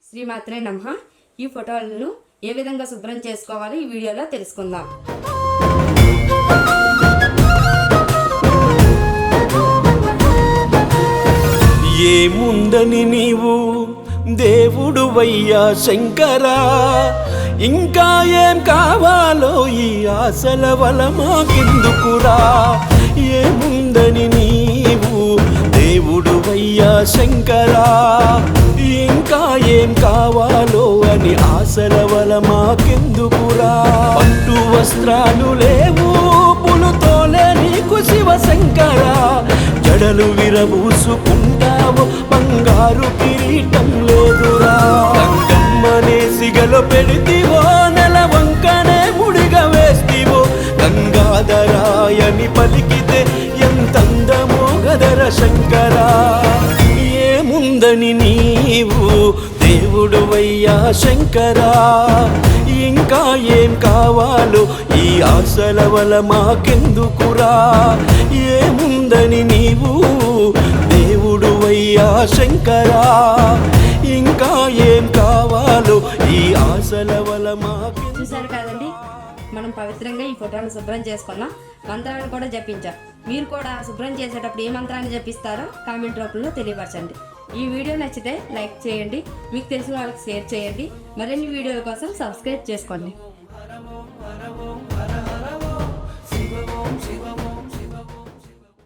శ్రీమాత్రే నమః. ఈ ఫోటోలను ఏ విధంగా శుభ్రం చేసుకోవాలో ఈ వీడియోలో తెలుసుకుందాం. ఏముందని నీవు దేవుడువయ్యా శంకరా, ఇంకా ఏం కావాలో ఈ ఆశల వల మాకెందుకురా. ఏముందని నీవు దేవుడువయ్యా శంకరా, ఇంకా ఏం కావాలో అని ఆశల వల మాకెందుకురా. పట్టు వస్త్రాలు లేవు పులుతోలే నీకు శివశంకరా, జడలు విరబూసుకుంటావు బంగారు కిరీటం లేదురా. గంగమ్మనే సిగలో పెడితివో నెల వంకనే ముడిగా వేస్తివో, గంగాధరాయని పలికితే ఎంతందమో గదర శంకరా. ఏముందని నీవు దేవుడువయ్యా శంకరా, ఇంకా ఏం కావాలో ఈ ఆశల వల మాకెందుకురా. ఏముందని నీవు దేవుడువయ్యా శంకరా, ఇంకా ఏం కావాలో ఈ ఆశల వల మాకెందుకురా. చూశారు కదండి, మనం పవిత్రంగా ఈ ఫోటోను శుభ్రం చేసుకున్నాం. మంత్రాన్ని కూడా జపించాం. మీరు కూడా శుభ్రం చేసేటప్పుడు ఏ మంత్రాన్ని జపిస్తారో కామెంట్ రూపంలో తెలియపరచండి. ఈ వీడియో నచ్చితే లైక్ చేయండి, మీకు తెలిసిన వాళ్ళకి షేర్ చేయండి. మరిన్ని వీడియోల కోసం సబ్స్క్రైబ్ చేసుకోండి.